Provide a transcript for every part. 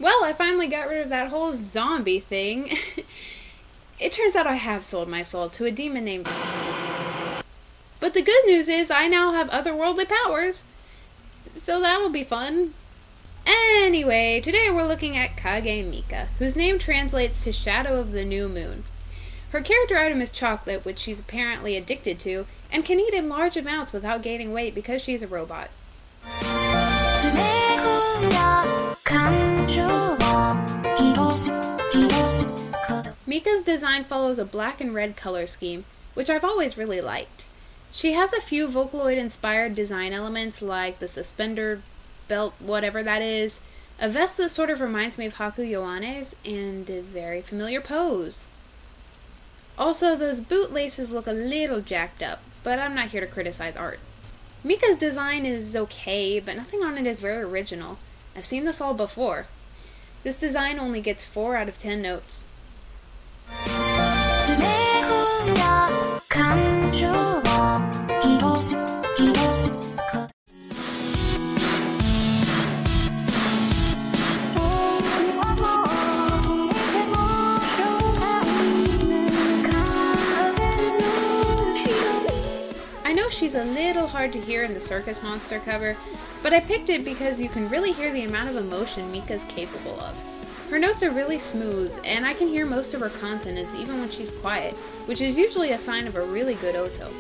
Well, I finally got rid of that whole zombie thing. It turns out I have sold my soul to a demon named... But the good news is I now have otherworldly powers. So that'll be fun. Anyway, today we're looking at Kage Mika, whose name translates to Shadow of the New Moon. Her character item is chocolate, which she's apparently addicted to, and can eat in large amounts without gaining weight because she's a robot. Mika's design follows a black and red color scheme, which I've always really liked. She has a few Vocaloid-inspired design elements like the suspender belt, whatever that is, a vest that sort of reminds me of Haku Yoane's, and a very familiar pose. Also, those boot laces look a little jacked up, but I'm not here to criticize art. Mika's design is okay, but nothing on it is very original. I've seen this all before. This design only gets 4 out of 10 notes. I know she's a little hard to hear in the Circus Monster cover, but I picked it because you can really hear the amount of emotion Mika's capable of. Her notes are really smooth, and I can hear most of her consonants even when she's quiet, which is usually a sign of a really good oto.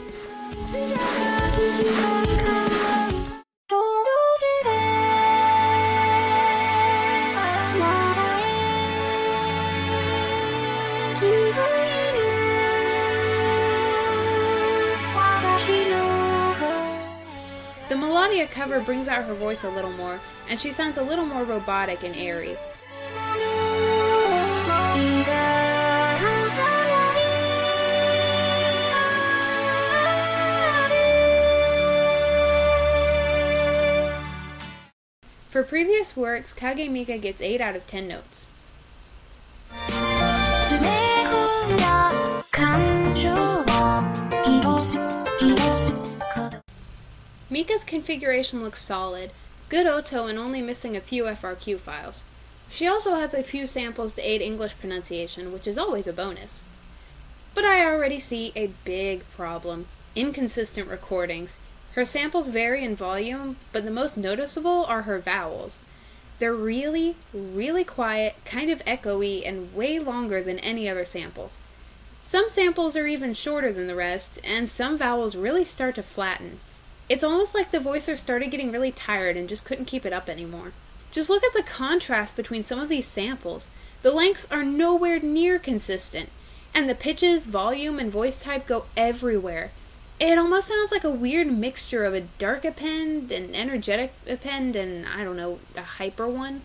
The Melodia cover brings out her voice a little more, and she sounds a little more robotic and airy. For previous works, Kage Mika gets 8 out of 10 notes. Mika's configuration looks solid, good oto and only missing a few FRQ files. She also has a few samples to aid English pronunciation, which is always a bonus. But I already see a big problem: inconsistent recordings. Her samples vary in volume, but the most noticeable are her vowels. They're really, really quiet, kind of echoey, and way longer than any other sample. Some samples are even shorter than the rest, and some vowels really start to flatten. It's almost like the voicer started getting really tired and just couldn't keep it up anymore. Just look at the contrast between some of these samples. The lengths are nowhere near consistent, and the pitches, volume, and voice type go everywhere. It almost sounds like a weird mixture of a dark append, an energetic append, and, I don't know, a hyper one.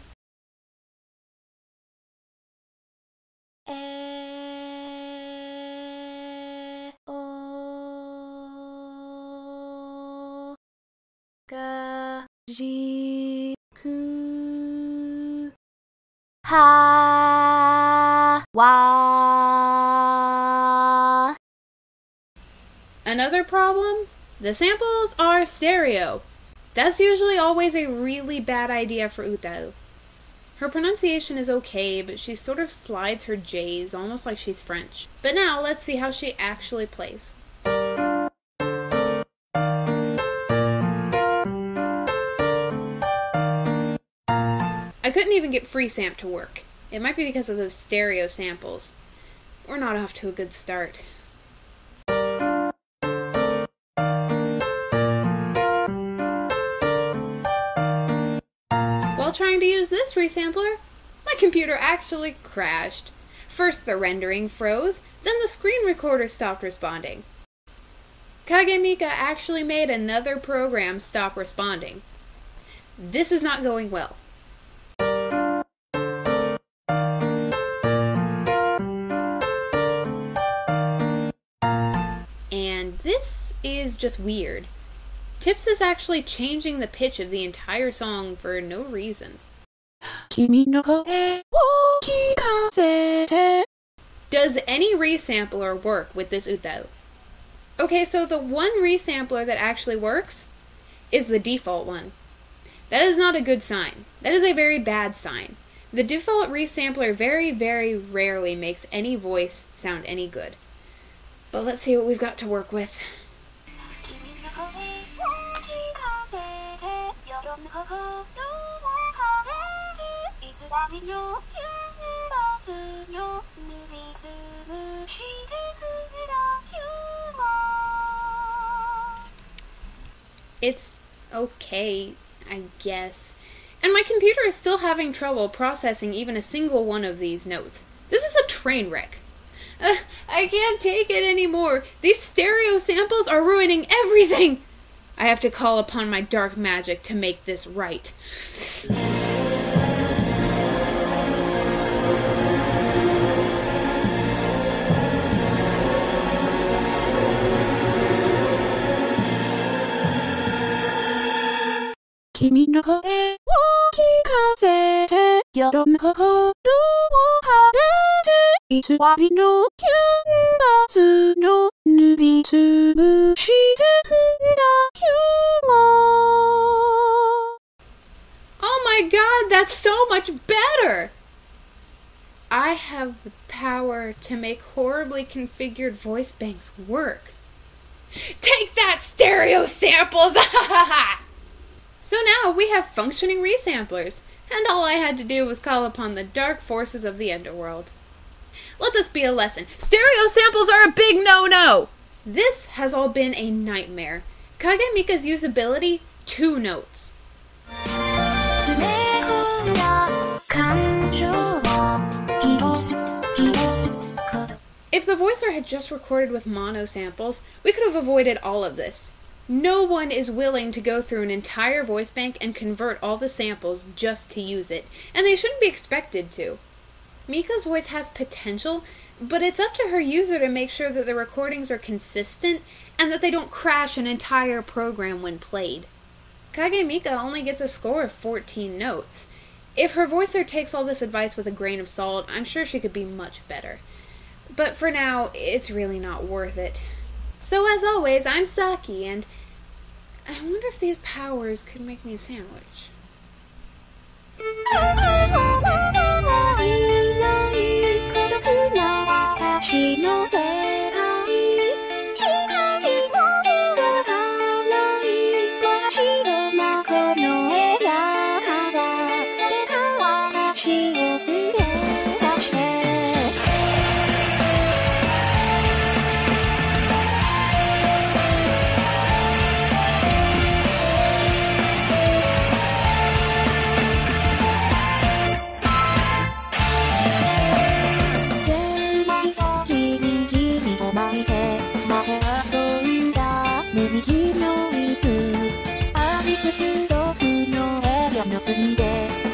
Another problem? The samples are stereo. That's usually always a really bad idea for UTAU. Her pronunciation is okay, but she sort of slides her J's, almost like she's French. But now, let's see how she actually plays. I couldn't even get FreeSamp to work. It might be because of those stereo samples. We're not off to a good start. While trying to use this resampler, my computer actually crashed. First the rendering froze, then the screen recorder stopped responding. Kage Mika actually made another program stop responding. This is not going well. And this is just weird. Tips is actually changing the pitch of the entire song for no reason. Does any resampler work with this UTAU? Okay, so the one resampler that actually works is the default one. That is not a good sign. That is a very bad sign. The default resampler very, very rarely makes any voice sound any good. But let's see what we've got to work with. It's okay, I guess. And my computer is still having trouble processing even a single one of these notes. This is a train wreck. I can't take it anymore. These stereo samples are ruining everything. I have to call upon my dark magic to make this right. Oh my god, that's so much better! I have the power to make horribly configured voice banks work. Take that, stereo samples! So now we have functioning resamplers, and all I had to do was call upon the dark forces of the underworld. Let this be a lesson. Stereo samples are a big no-no! This has all been a nightmare. Kage Mika's usability, 2 notes. If the voicer had just recorded with mono samples, we could have avoided all of this. No one is willing to go through an entire voice bank and convert all the samples just to use it, and they shouldn't be expected to. Mika's voice has potential, but it's up to her user to make sure that the recordings are consistent and that they don't crash an entire program when played. Kage Mika only gets a score of 14 notes. If her voicer takes all this advice with a grain of salt, I'm sure she could be much better. But for now, it's really not worth it. So as always, I'm Saki, and I wonder if these powers could make me a sandwich. Thank you.